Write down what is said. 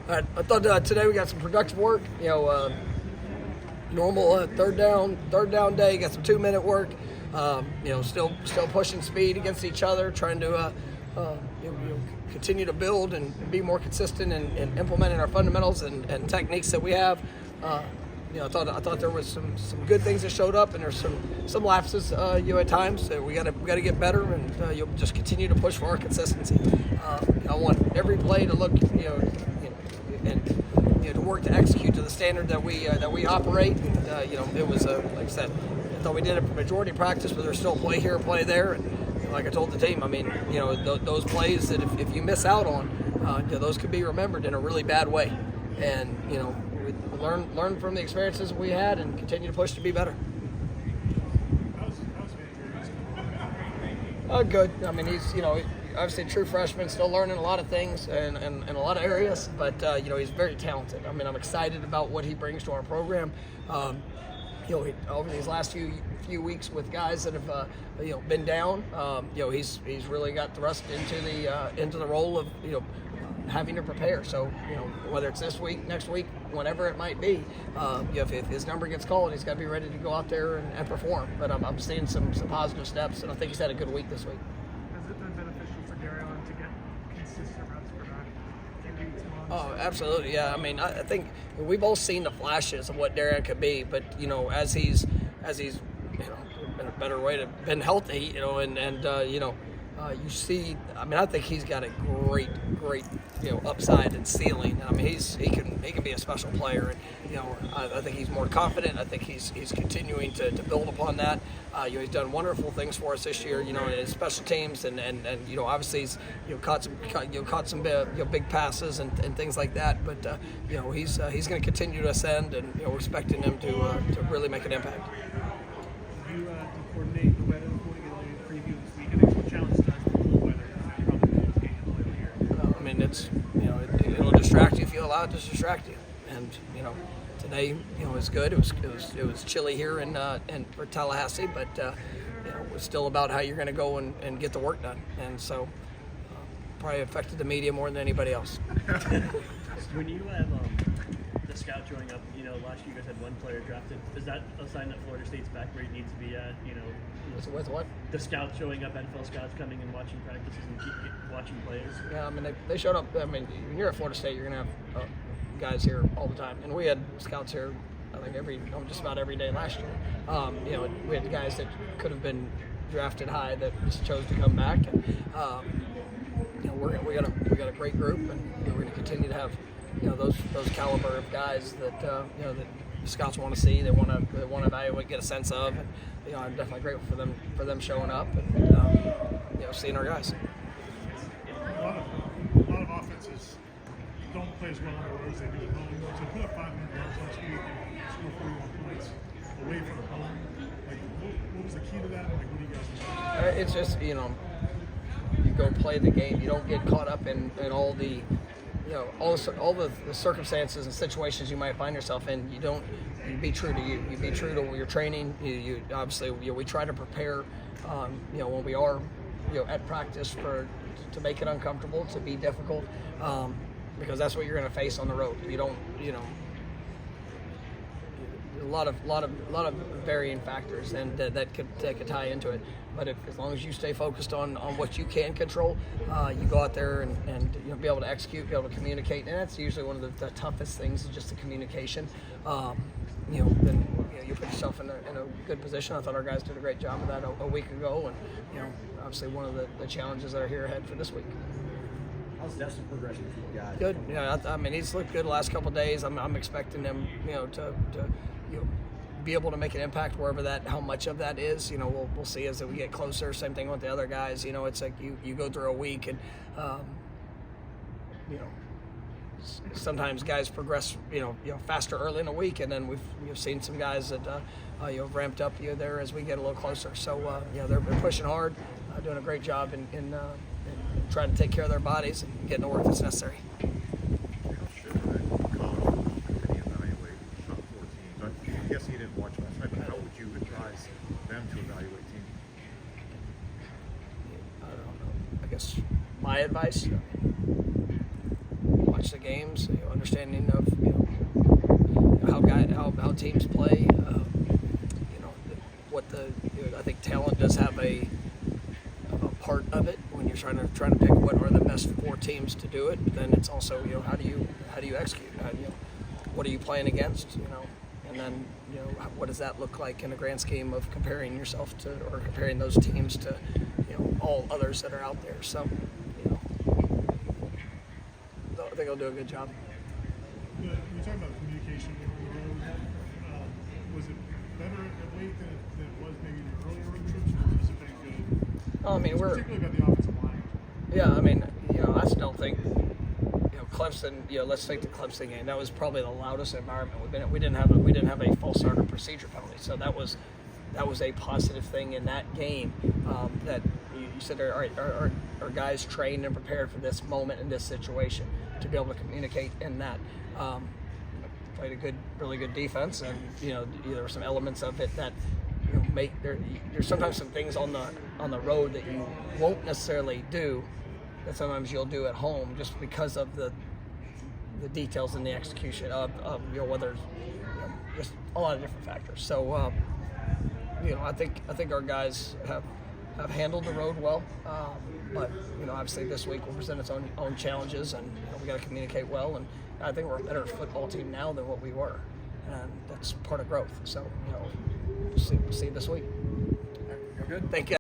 I thought today we got some productive work. Normal third down day. Got some 2-minute work. Still pushing speed against each other, trying to continue to build and be more consistent in implementing our fundamentals and techniques that we have. I thought there was some good things that showed up, and there's some lapses at times. So we got to get better, and you'll just continue to push for our consistency. I want every play to look to work to execute to the standard that we operate. And it was like I said, I thought we did a majority of practice, but there's still play here, play there. And like I told the team, those plays that if you miss out on, those could be remembered in a really bad way. And we learn from the experiences we had and continue to push to be better. Good. He's obviously a true freshman, still learning a lot of things and in a lot of areas, but he's very talented. I'm excited about what he brings to our program. Over these last few weeks with guys that have been down, he's really got thrust into the role of having to prepare. So whether it's this week, next week, whenever it might be, if his number gets called, he's got to be ready to go out there and perform. But I'm seeing some positive steps, and I think he's had a good week this week. Has it been beneficial for Darion to get consistent reps for that 2 weeks, months? Oh, absolutely, yeah. I think we've all seen the flashes of what Darion could be, but as he's in a better way to been healthy, you see. I think he's got a great upside and ceiling. He can be a special player, and I think he's more confident. I think he's continuing to build upon that. He's done wonderful things for us this year. In his special teams, and obviously he's caught some big passes and things like that. But he's going to continue to ascend, and we're expecting him to really make an impact. You coordinate the weather before you get a preview this week. I think what challenge does the cold weather is probably the biggest game of the year. It's it'll distract you if you allow it to distract you. And today was good. It was chilly here in Tallahassee, but it was still about how you're going to go and get the work done. And so probably affected the media more than anybody else. When you have the scout showing up, last year you guys had one player drafted. Is that a sign that Florida State's back where it needs to be at? With what? The scouts showing up, NFL scouts coming and watching practices and watching players. Yeah, they showed up. When you're at Florida State, you're gonna have guys here all the time, and we had scouts here. I think just about every day last year. We had guys that could have been drafted high that just chose to come back, and we got a great group, and we're going to continue to have those caliber of guys that that scouts want to see. They want to evaluate, get a sense of, and I'm definitely grateful for them showing up and seeing our guys. A lot of offenses don't play as well on the road as they do at home. So put up 5 minutes last week and score 41 points away from home. What was the key to that? What do you guys do? It's just you go play the game. You don't get caught up in all the all the circumstances and situations you might find yourself in. You be true to you. You be true to your training. You obviously we try to prepare when we are at practice to make it uncomfortable, to be difficult, because that's what you're going to face on the road. You don't a lot of varying factors, and that could tie into it. But as long as you stay focused on what you can control, you go out there and be able to execute, be able to communicate, and that's usually one of the toughest things, is just the communication. Then you put yourself in a good position. I thought our guys did a great job of that a week ago, and obviously one of the challenges that are here ahead for this week. How's Destyn progressing for you guys? Good. He's looked good the last couple of days. I'm expecting him, to be able to make an impact how much of that is. We'll see as we get closer. Same thing with the other guys. It's like you go through a week, and sometimes guys progress, faster early in the week, and then we've seen some guys that ramped up there as we get a little closer. So they're pushing hard, doing a great job in trying to take care of their bodies and getting the work that's necessary. I guess you didn't watch last night, but how would you advise them to evaluate teams? I don't know. I guess my advice: watch the game. games, understanding of how teams play. I think talent does have a part of it when you're trying to pick what are the best 4 teams to do it. But then it's also how do you execute? What are you playing against? And then what does that look like in a grand scheme of comparing yourself to or comparing those teams to all others that are out there. So I think I'll do a good job. You talking about communication over the road. Was it better at Wake than it was maybe in the earlier road trips, or has it been good? I mean, particularly about the offensive line. Yeah, I mean, I still think, Clemson. Let's take the Clemson game. That was probably the loudest environment we've been in. We didn't have a false start or procedure penalty, so that was a positive thing in that game. That you said, all right, are guys trained and prepared for this moment in this situation to be able to communicate in that. Played a really good defense, and there were some elements of it that there's sometimes some things on the road that you won't necessarily do that sometimes you'll do at home just because of the details and the execution of whether just a lot of different factors. So I think our guys have handled the road well, but obviously this week will present its own challenges, and we got to communicate well. And I think we're a better football team now than what we were, and that's part of growth. So we'll see this week. You're good. Thank you.